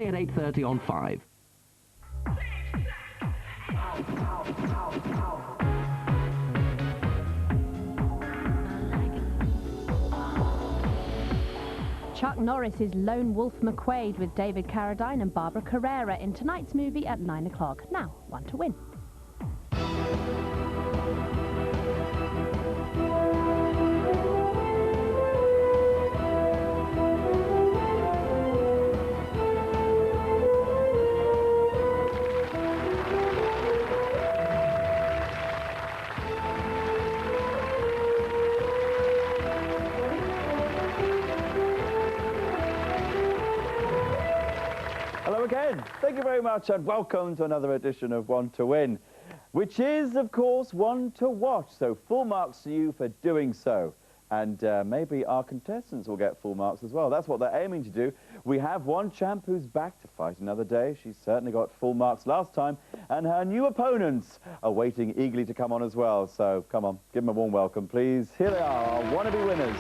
At 8:30 on 5. Chuck Norris is Lone Wolf McQuaid with David Carradine and Barbara Carrera in tonight's movie at 9 o'clock. Now, one to win. Hello again. Thank you very much and welcome to another edition of One to Win, which is, of course, one to watch. So full marks to you for doing so. And maybe our contestants will get full marks as well. That's what they're aiming to do. We have one champ who's back to fight another day. She's certainly got full marks last time. And her new opponents are waiting eagerly to come on as well. So come on, give them a warm welcome, please. Here they are, our wannabe winners.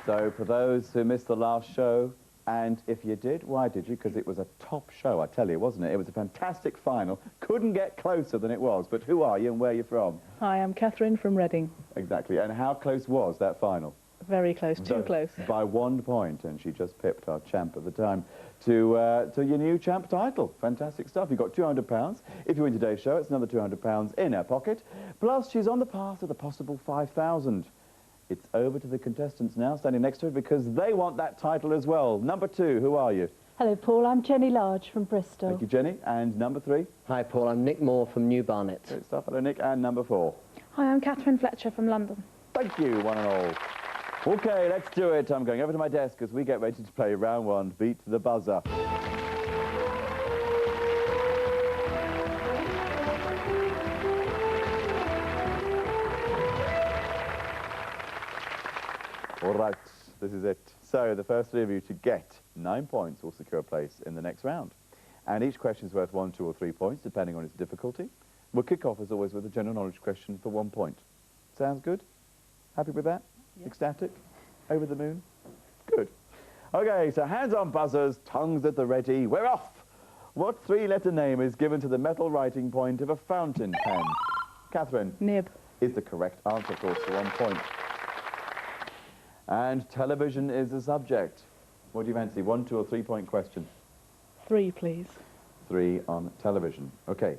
So for those who missed the last show, and if you did, why did you? Because it was a top show, I tell you, wasn't it? It was a fantastic final. Couldn't get closer than it was. But who are you and where are you from? Hi, I'm Catherine from Reading. Exactly. And how close was that final? Very close, too close. By 1 point, and she just pipped our champ at the time to your new champ title. Fantastic stuff. You've got £200. If you win today's show, it's another £200 in her pocket. Plus, she's on the path to the possible 5,000. It's over to the contestants now, standing next to her, because they want that title as well. Number 2, who are you? Hello, Paul. I'm Jenny Large from Bristol. Thank you, Jenny. And number 3? Hi, Paul. I'm Nick Moore from New Barnet. Great stuff. Hello, Nick. And number 4? Hi, I'm Catherine Fletcher from London. Thank you, one and all. OK, let's do it. I'm going over to my desk as we get ready to play round 1, Beat the Buzzer. All right, this is it. So the first 3 of you to get 9 points will secure a place in the next round. And each question is worth 1, 2 or 3 points, depending on its difficulty. We'll kick off, as always, with a general knowledge question for 1 point. Sounds good? Happy with that? Yeah. Ecstatic? Over the moon? Good. OK, so hands on buzzers, tongues at the ready. We're off! What 3-letter name is given to the metal writing point of a fountain pen? Catherine? Nib. Is the correct answer, of course, for 1 point. And television is the subject. What do you fancy? 1, 2 or 3 point question? 3, please. 3 on television. OK.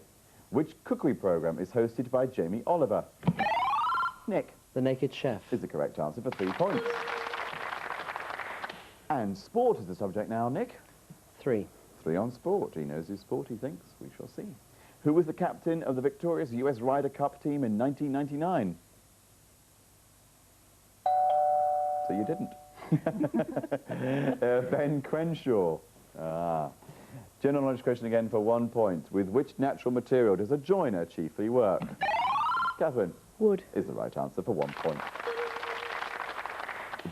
Which cookery programme is hosted by Jamie Oliver? Nick? The Naked Chef. Is the correct answer for 3 points. And sport is the subject now, Nick. 3. 3 on sport. He knows his sport, he thinks. We shall see. Who was the captain of the victorious US Ryder Cup team in 1999? So you didn't. Ben Crenshaw. General knowledge question again for 1 point. With which natural material does a joiner chiefly work? Catherine? Wood. Is the right answer for 1 point.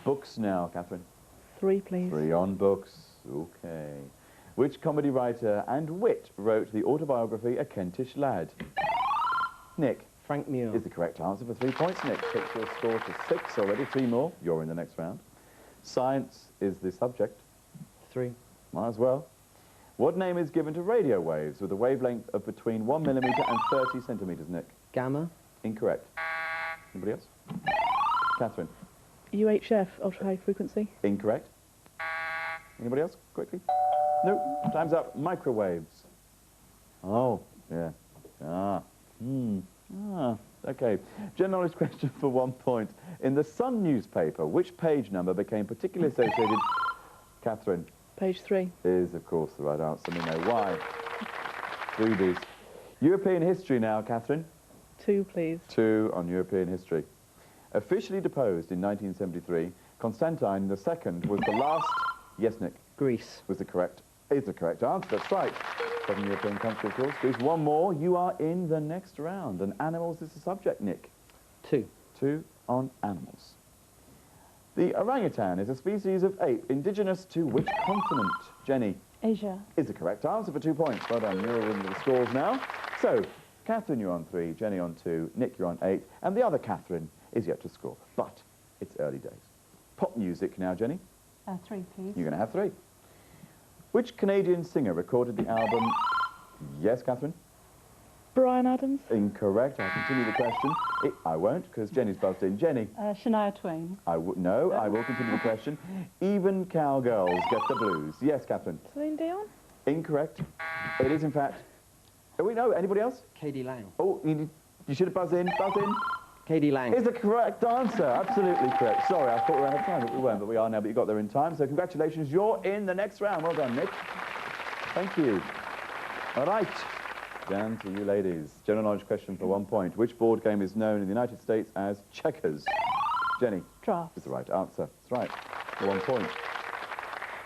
Books now, Catherine. 3, please. 3 on books. OK. Which comedy writer and wit wrote the autobiography A Kentish Lad? Nick? Frank Muir. Is the correct answer for 3 points. Nick takes your score to 6 already. 3 more. You're in the next round. Science is the subject. 3. Might as well. What name is given to radio waves with a wavelength of between 1 millimetre and 30 centimetres, Nick? Gamma. Incorrect. Anybody else? Catherine? UHF, ultra high frequency. Incorrect. Anybody else? Quickly. No. Time's up. Microwaves. Oh, yeah. OK. General knowledge question for 1 point. In the Sun newspaper, which page number became particularly associated... Catherine? Page 3. Is, of course, the right answer. We know why. Boobies. European history now, Catherine. 2, please. 2 on European history. Officially deposed in 1973, Constantine II was the last... Yes, Nick? Greece. Is the correct answer. That's right. 7 European country, of course. Greece. 1 more. You are in the next round. And animals is the subject, Nick. 2. 2 on animals. The orangutan is a species of ape indigenous to which continent? Jenny? Asia. Is the correct answer for 2 points. Well done. You're in the scores now. So, Catherine, you're on 3, Jenny on 2, Nick, you're on 8, and the other Catherine is yet to score. But It's early days. Pop music now, Jenny. 3, please. You're going to have 3. Which Canadian singer recorded the album... Yes, Catherine? Brian Adams. Incorrect. I'll continue the question. I won't, because Jenny's buzzed in. Jenny? Shania Twain. No, I will continue the question. Even cowgirls get the blues. Yes, Catherine? Celine Dion. Incorrect. It is, in fact... Oh, we know. Anybody else? K.D. Lang. Oh, you should have buzzed in. Buzz in. K.D. Lang. Is the correct answer. Absolutely correct. Sorry, I thought we were out of time, but we weren't. But we are now, but you got there in time. So congratulations. You're in the next round. Well done, Nick. Thank you. All right. Down to you, ladies. General knowledge question for 1 point. Which board game is known in the United States as checkers? Jenny? Draft. Is the right answer. That's right. For 1 point.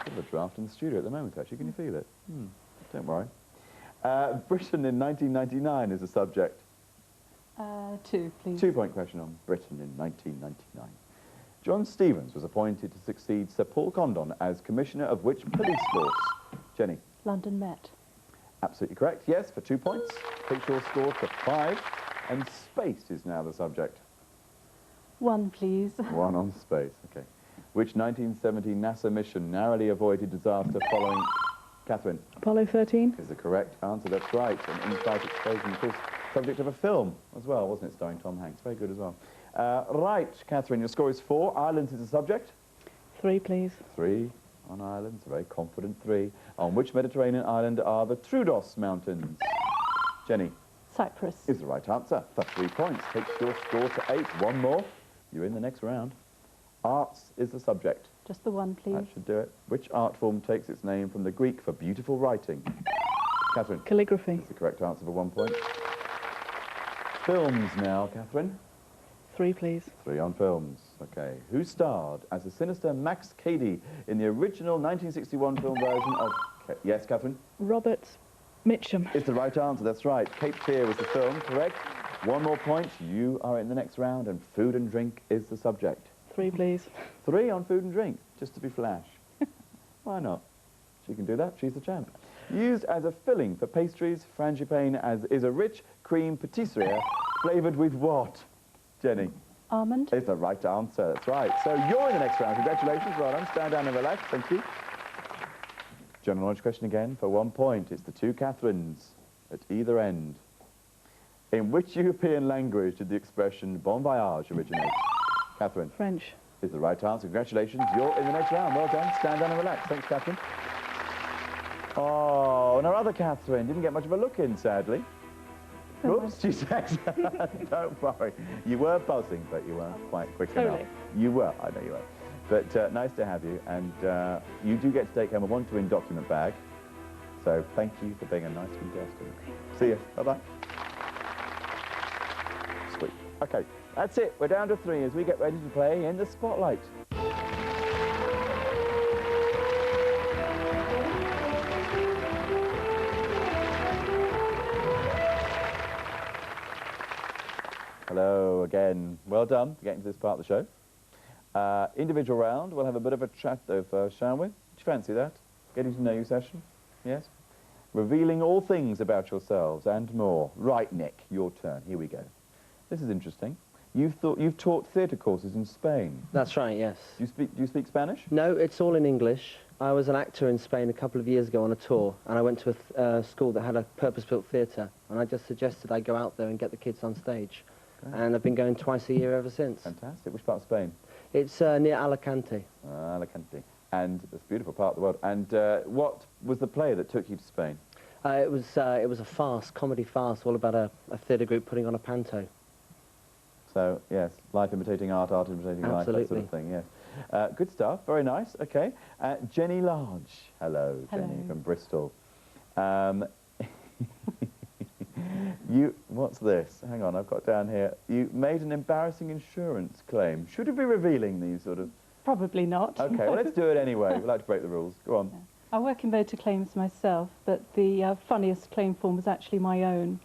Bit of a draft in the studio at the moment, actually. Can you feel it? Don't worry. Britain in 1999 is the subject. 2, please. 2-point question on Britain in 1999. John Stevens was appointed to succeed Sir Paul Condon as Commissioner of which police force? Jenny? London Met. Absolutely correct. Yes, for 2 points. Takes your score to 5. And space is now the subject. 1, please. 1 on space. Okay. Which 1970 NASA mission narrowly avoided disaster following... Catherine? Apollo 13. Is the correct answer. That's right. An in-flight explosion, of course, subject of a film as well, wasn't it, starring Tom Hanks? Very good as well. Right, Catherine, your score is 4. Ireland is the subject. 3, please. 3 on Ireland. It's a very confident 3. On which Mediterranean island are the Troodos Mountains? Jenny? Cyprus. Is the right answer. For 3 points. Takes your score to 8. 1 more. You're in the next round. Arts is the subject. Just the 1, please. That should do it. Which art form takes its name from the Greek for beautiful writing? Catherine? Calligraphy. Is the correct answer for 1 point. Films now, Catherine. 3, please. 3 on films. Okay. Who starred as the sinister Max Cady in the original 1961 film version of... Yes, Catherine? Robert Mitchum. Is the right answer. That's right. Cape Fear was the film, correct? 1 more point. You are in the next round, and food and drink is the subject. 3, please. 3 on food and drink, just to be flash. Why not? She can do that. She's the champ. Used as a filling for pastries, frangipane is a rich cream patisserie flavoured with what? Jenny? Almond. Is the right answer. That's right. So you're in the next round. Congratulations. Well done. Stand down and relax. Thank you. General knowledge question again for 1 point. It's the 2 Catherines at either end. In which European language did the expression bon voyage originate? Catherine? French. Is the right answer. Congratulations. You're in the next round. Well done. Stand down and relax. Thanks, Catherine. Oh, and our other Catherine didn't get much of a look in, sadly. Oops, she said. Don't worry. You were buzzing, but you weren't quite quick enough. You were. I know you were. But nice to have you. And you do get to take home a 1-to-win document bag. So thank you for being a nice contestant. See you. Bye-bye. Sweet. Okay, that's it. We're down to 3 as we get ready to play in the Spotlight. Hello again. Well done for getting to this part of the show. Individual round. We'll have a bit of a chat though first, shall we? Do you fancy that? Getting to know you session? Yes? Revealing all things about yourselves and more. Right, Nick, your turn. Here we go. This is interesting. You've taught theatre courses in Spain. That's right, yes. Do you speak Spanish? No, it's all in English. I was an actor in Spain a couple of years ago on a tour, and I went to a school that had a purpose-built theatre, and I just suggested I go out there and get the kids on stage. Okay. And I've been going twice a year ever since. Fantastic. Which part of Spain? It's near Alicante. Alicante. And it's a beautiful part of the world. And what was the play that took you to Spain? It was a farce, comedy farce, all about a theatre group putting on a panto. So, yes, life imitating art, art imitating life, that sort of thing, yes. Good stuff, very nice, okay. Jenny Large, hello, Jenny from Bristol. What's this? Hang on, I've got down here. You made an embarrassing insurance claim. Should you be revealing these sort of... Probably not. Okay, well, let's do it anyway. We like to break the rules. Go on. Yeah. I work in motor claims myself, but the funniest claim form was actually my own.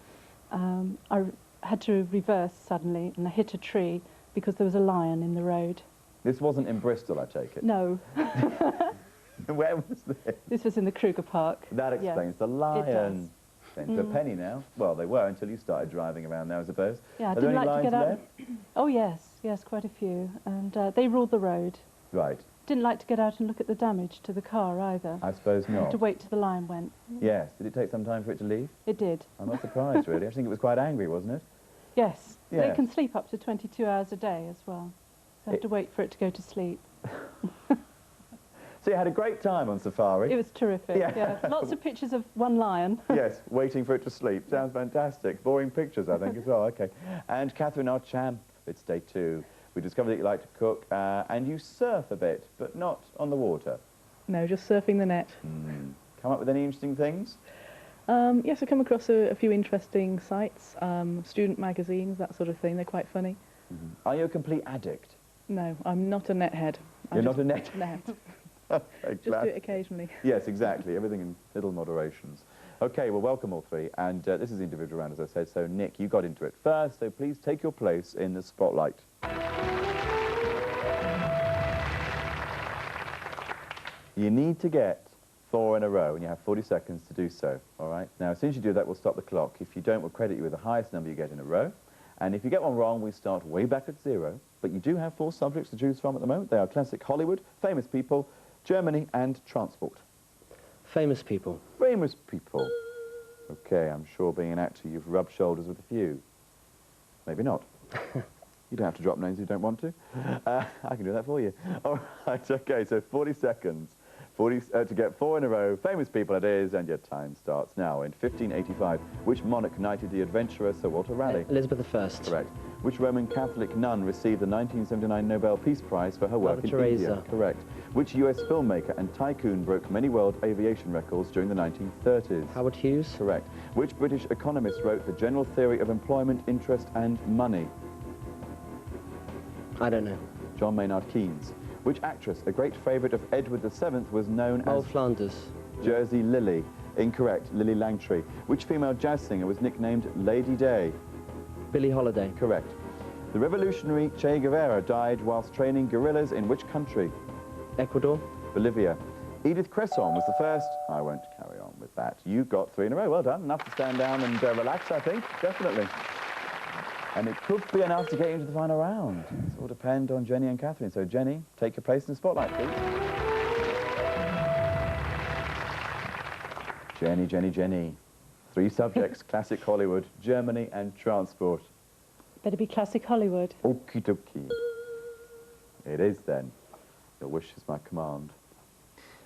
I had to reverse suddenly, and I hit a tree because there was a lion in the road. This wasn't in Bristol, I take it? No. Where was this? This was in the Kruger Park. That explains the lion. It's a penny now. Well, they were until you started driving around there, I suppose. Yeah, I Are there didn't any like to lions get out. there? Oh, yes. Yes, quite a few. And they ruled the road. Right. Didn't like to get out and look at the damage to the car either. I suppose Had not. to wait till the lion went. Yes. Did it take some time for it to leave? It did. I'm not surprised, really. I think it was quite angry, wasn't it? Yes. Yeah. They can sleep up to 22 hours a day as well. So I have to wait for it to go to sleep. So you had a great time on safari. It was terrific. Yeah. Yeah. Lots of pictures of one lion. Yes, waiting for it to sleep. Sounds fantastic. Boring pictures, I think, as well. OK. And Catherine, our champ, it's day 2. We discovered that you like to cook and you surf a bit, but not on the water. No, just surfing the net. Come up with any interesting things? Yes, I come across a few interesting sites, student magazines, that sort of thing. They're quite funny. Are you a complete addict? No, I'm not a net head. You're not a net? Net. Okay, Just do it occasionally. Yes, exactly. Everything in little moderations. OK, well, welcome all three. And this is the individual round, as I said. So, Nick, you got into it first, so please take your place in the spotlight. You need to get 4 in a row, and you have 40 seconds to do so, all right? Now, as soon as you do that, we'll stop the clock. If you don't, we'll credit you with the highest number you get in a row. And if you get one wrong, we start way back at 0. But you do have 4 subjects to choose from at the moment. They are classic Hollywood, famous people, Germany, and transport. Famous people. Famous people. OK, I'm sure being an actor, you've rubbed shoulders with a few. Maybe not. You don't have to drop names if you don't want to. I can do that for you. All right, OK, so 40 seconds. To get 4 in a row, famous people it is, and your time starts now. In 1585, which monarch knighted the adventurer Sir Walter Raleigh? Elizabeth I. Correct. Which Roman Catholic nun received the 1979 Nobel Peace Prize for her work Mother in India? Teresa. Correct. Which US filmmaker and tycoon broke many world aviation records during the 1930s? Howard Hughes. Correct. Which British economist wrote The General Theory of Employment, Interest and Money? I don't know. John Maynard Keynes. Which actress, a great favourite of Edward VII, was known Noel as Flanders. Jersey Lily? Incorrect. Lily Langtry. Which female jazz singer was nicknamed Lady Day? Billie Holiday. Correct. The revolutionary Che Guevara died whilst training guerrillas in which country? Ecuador. Bolivia. Edith Cresson was the first... I won't carry on with that. You got 3 in a row. Well done. Enough to stand down and relax, I think. Definitely. And it could be enough to get you into the final round. It will depend on Jenny and Catherine. So, Jenny, take your place in the spotlight, please. Jenny, Jenny, Jenny. 3 subjects, classic Hollywood, Germany and transport. Better be classic Hollywood. Okie dokie. It is then. Your wish is my command.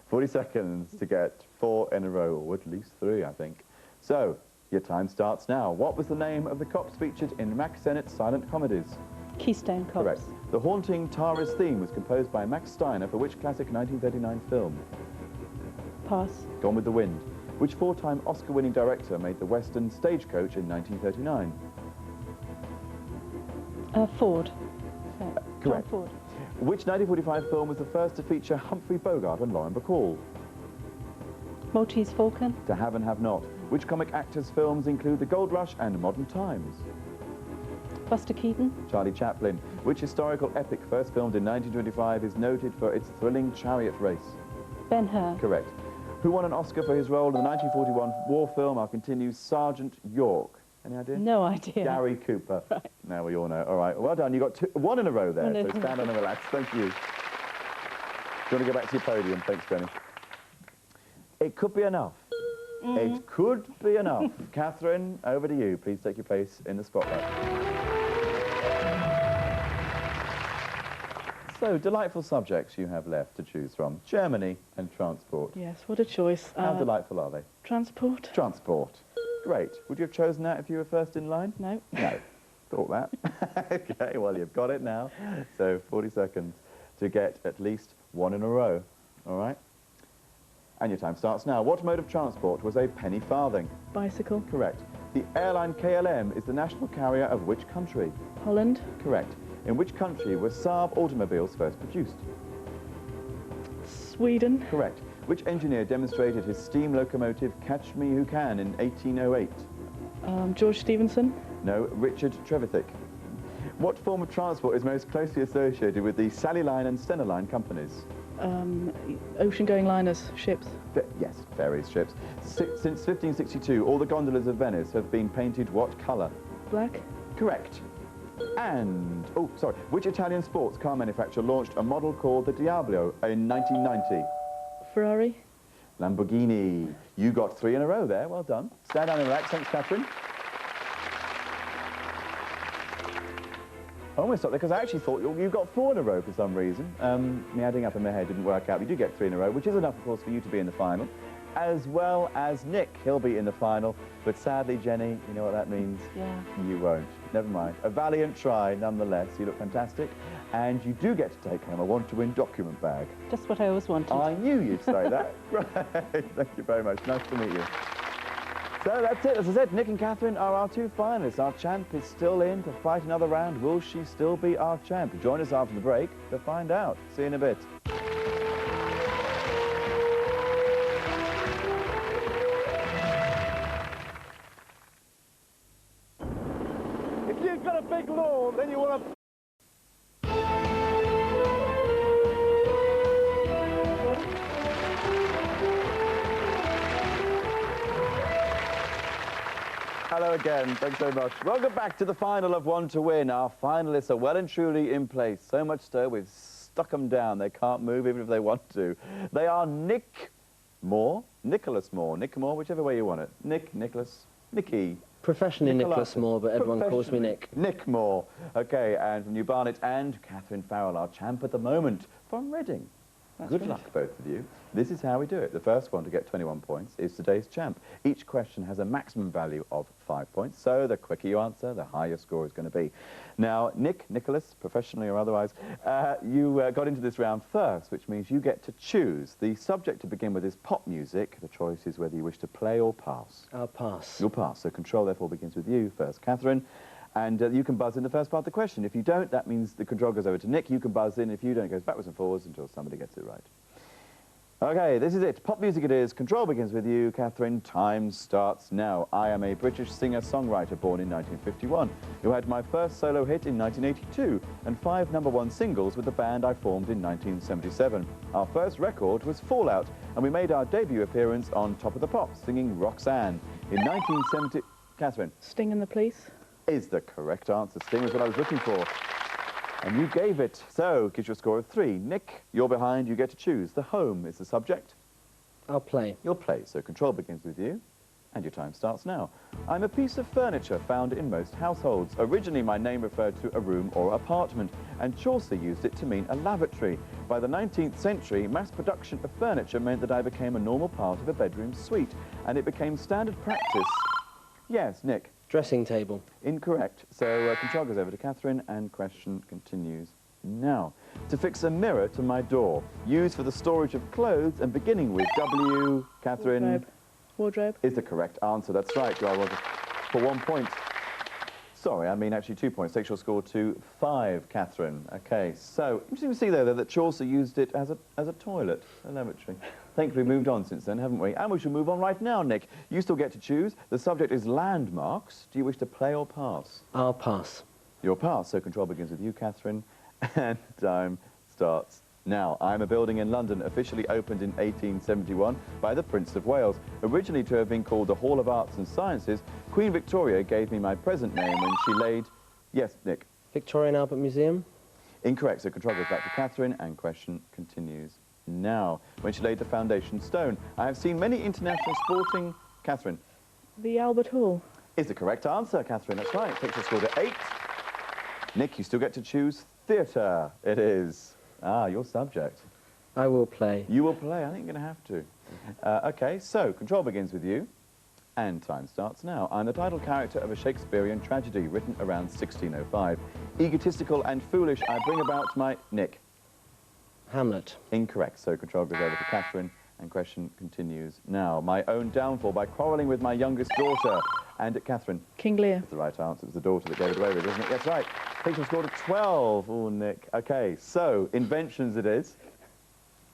40 seconds to get 4 in a row, or at least 3, I think. So, your time starts now. What was the name of the cops featured in Max Sennett's silent comedies? Keystone Cops. Correct. The haunting Tara's theme was composed by Max Steiner for which classic 1939 film? Pass. Gone with the Wind. Which 4-time Oscar-winning director made the western Stagecoach in 1939? Ford. Correct. John Ford. Which 1945 film was the first to feature Humphrey Bogart and Lauren Bacall? Maltese Falcon. To Have and Have Not. Which comic actors' films include The Gold Rush and Modern Times? Buster Keaton. Charlie Chaplin. Which historical epic first filmed in 1925 is noted for its thrilling chariot race? Ben-Hur. Correct. Who won an Oscar for his role in the 1941 war film, I'll continue, Sergeant York? Any idea? No idea. Gary Cooper. Right. Now we all know. All right, well done. You got 1 in a row there, so stand on and relax. Thank you. Do you want to go back to your podium? Thanks, Jenny. It could be enough. It could be enough. Catherine, over to you. Please take your place in the spotlight. So, delightful subjects you have left to choose from. Germany and transport. Yes, what a choice. How delightful are they? Transport? Transport. Great. Would you have chosen that if you were first in line? No. No. Thought that. OK, well, you've got it now. So, 40 seconds to get at least 1 in a row. All right? And your time starts now. What mode of transport was a penny farthing? Bicycle? Correct. The airline KLM is the national carrier of which country? Holland? Correct. In which country were Saab automobiles first produced? Sweden? Correct. Which engineer demonstrated his steam locomotive Catch Me Who Can in 1808? George Stephenson? No, Richard Trevithick. What form of transport is most closely associated with the Sally Line and Stena Line companies? Ocean-going liners, ships. Yes, ferries, ships. Since 1562, all the gondolas of Venice have been painted what colour? Black? Correct. And, oh, sorry, which Italian sports car manufacturer launched a model called the Diablo in 1990? Ferrari. Lamborghini. You got 3 in a row there. Well done. Stand down and relax. Thanks, Catherine. I almost stopped there because I actually thought you got 4 in a row for some reason. Me adding up in my head didn't work out. You do get 3 in a row, which is enough, of course, for you to be in the final, as well as Nick. He'll be in the final. But sadly, Jenny, you know what that means? Yeah. You won't. Never mind. A valiant try, nonetheless. You look fantastic. And you do get to take home a want-to-win document bag. Just what I always wanted. I knew you'd say that. Right. Thank you very much. Nice to meet you. So that's it. As I said, Nick and Catherine are our 2 finalists. Our champ is still in to fight another round. Will she still be our champ? Join us after the break to find out. See you in a bit. If you've got a big lawn, then you want to... Hello again, thanks so much. Welcome back to the final of One to Win. Our finalists are well and truly in place. So much so, we've stuck them down. They can't move even if they want to. They are Nick Moore, Nicholas Moore, Nick Moore, whichever way you want it. Nick, Nicholas, Nicky. Professionally Nicholas Moore, but everyone calls me Nick. Nick Moore. Okay, and from New Barnet, and Catherine Farrell, our champ at the moment, from Reading. That's Good right. luck, both of you. This is how we do it. The first one to get 21 points is today's champ. Each question has a maximum value of 5 points, so the quicker you answer, the higher your score is going to be. Now, Nicholas, professionally or otherwise, you got into this round first, which means you get to choose. The subject to begin with is pop music. The choice is whether you wish to play or pass. I'll pass. You'll pass, so control therefore begins with you first, Catherine. And you can buzz in the first part of the question. If you don't, that means the control goes over to Nick. You can buzz in. If you don't, it goes backwards and forwards until somebody gets it right. Okay, this is it. Pop music it is. Control begins with you, Catherine. Time starts now. I am a British singer-songwriter born in 1951 who had my first solo hit in 1982 and 5 #1 singles with the band I formed in 1977. Our first record was Fallout, and we made our debut appearance on Top of the Pops singing Roxanne. In 1970... Catherine. Sting and the Police. Is the correct answer. Sting was what I was looking for. And you gave it. So, gives you a score of 3. Nick, you're behind. You get to choose. The home is the subject. I'll play. You'll play. So control begins with you. And your time starts now. I'm a piece of furniture found in most households. Originally, my name referred to a room or apartment, and Chaucer used it to mean a lavatory. By the 19th century, mass production of furniture meant that I became a normal part of a bedroom suite, and it became standard practice. Yes, Nick. Dressing table. Incorrect. So control goes over to Catherine, and question continues now. To fix a mirror to my door, used for the storage of clothes, and beginning with W, Catherine. Wardrobe. Wardrobe. Is the correct answer. That's right. You are welcome for 1 point. Sorry, I mean actually 2 points. Takes your score to 5, Catherine. Okay, so interesting to see there that Chaucer used it as a toilet, a lavatory. Thankfully, we've moved on since then, haven't we? And we should move on right now, Nick. You still get to choose. The subject is landmarks. Do you wish to play or pass? I'll pass. You'll pass, so control begins with you, Catherine. And time starts now. I'm a building in London, officially opened in 1871 by the Prince of Wales. Originally to have been called the Hall of Arts and Sciences, Queen Victoria gave me my present name when she laid... Yes, Nick? Victoria and Albert Museum? Incorrect, so control goes back to Catherine, and question continues now. When she laid the foundation stone, I have seen many international sporting... Catherine? The Albert Hall. Is the correct answer, Catherine. That's right. Takes your score to 8. Nick, you still get to choose theatre. It is. Ah, your subject. I will play. You will play. I think you're going to have to. Okay, so control begins with you, and time starts now. I'm the title character of a Shakespearean tragedy written around 1605. Egotistical and foolish, I bring about my... Nick? Hamlet. Incorrect, so control goes over to Catherine, and question continues now. My own downfall by quarrelling with my youngest daughter. And Catherine? King Lear. That's the right answer. It was the daughter that gave it away with, isn't it? That's right. Takes your score to 12. Oh, Nick. Okay, so inventions it is.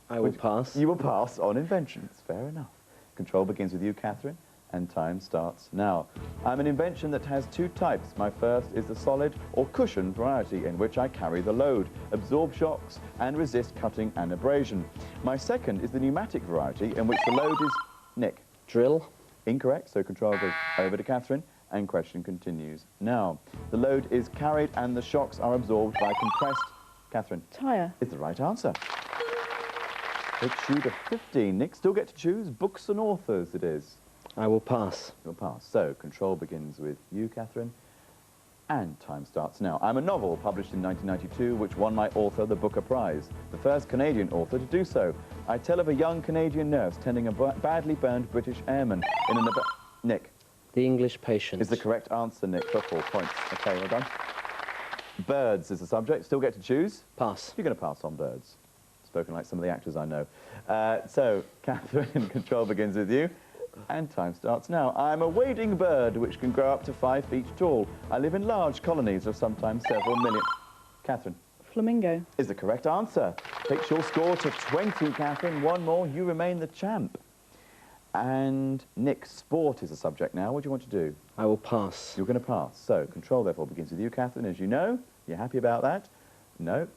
I will pass. You will pass on inventions. Fair enough. Control begins with you, Catherine, and time starts now. I'm an invention that has 2 types. My first is the solid or cushion variety, in which I carry the load, absorb shocks, and resist cutting and abrasion. My second is the pneumatic variety, in which the load is... Nick? Drill. Incorrect, so control goes over to Catherine, And question continues. Now, the load is carried and the shocks are absorbed by compressed... Catherine. Tyre. Is the right answer. Takes you to 15. Nick, still get to choose books and authors, it is. I will pass. You'll pass. So, control begins with you, Catherine. And time starts now. I'm a novel published in 1992 which won my author the Booker Prize, the first Canadian author to do so. I tell of a young Canadian nurse tending a badly burned British airman in an... Nick. The English Patient. Is the correct answer, Nick, for 4 points. OK, well done. Birds is the subject. Still get to choose. Pass. You're going to pass on birds. Spoken like some of the actors I know. So, Catherine, control begins with you. And time starts now. I'm a wading bird which can grow up to 5 feet tall. I live in large colonies of sometimes several million... Catherine. Flamingo. Is the correct answer. Takes your score to 20, Catherine. One more, you remain the champ. And Nick, sport is the subject now. What do you want to do? I will pass. You're going to pass. So, control therefore begins with you, Catherine, as you know. You're happy about that? No?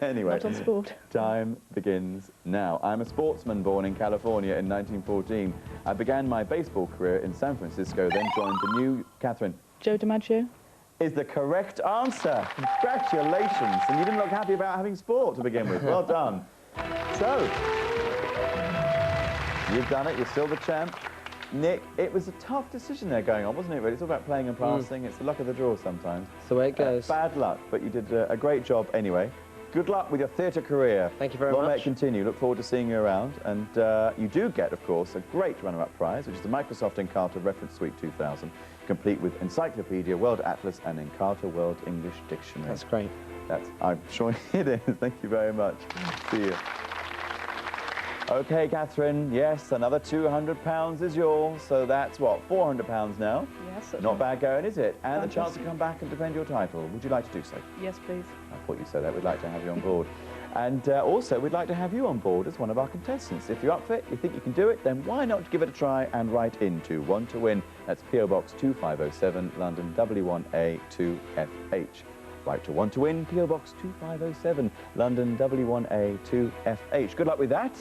Anyway. Not on sport. Time begins now. I'm a sportsman born in California in 1914. I began my baseball career in San Francisco, then joined the new... Catherine. Joe DiMaggio. Is the correct answer. Congratulations. And you didn't look happy about having sport to begin with. Well done. So, you've done it. You're still the champ. Nick, it was a tough decision there going on, wasn't it, really? It's all about playing and passing. It's the luck of the draw sometimes. It's the way it goes. Bad luck, but you did a great job anyway. Good luck with your theatre career. Thank you very Long may much. it continue. Look forward to seeing you around. And you do get, of course, a great runner-up prize, which is the Microsoft Encarta Reference Suite 2000, complete with Encyclopedia, World Atlas, and Encarta World English Dictionary. That's great. I'm sure it is. Thank you very much. See you. OK, Catherine, yes, another £200 is yours, so that's, what, £400 now? Yes. That's Not right. bad going, is it? And the chance to Fantastic. come back and defend your title. Would you like to do so? Yes, please. I thought you said that. We'd like to have you on board. And also, we'd like to have you on board as one of our contestants. If you're up for it, you think you can do it, then why not give it a try and write into Want to Win. That's PO Box 2507, London W1A 2FH. Write to Want to Win, PO Box 2507, London W1A 2FH. Good luck with that.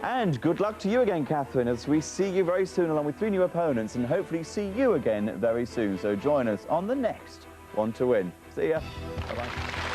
And good luck to you again, Catherine, as we see you very soon along with 3 new opponents and hopefully see you again very soon. So join us on the next Want to Win. See ya. Bye-bye.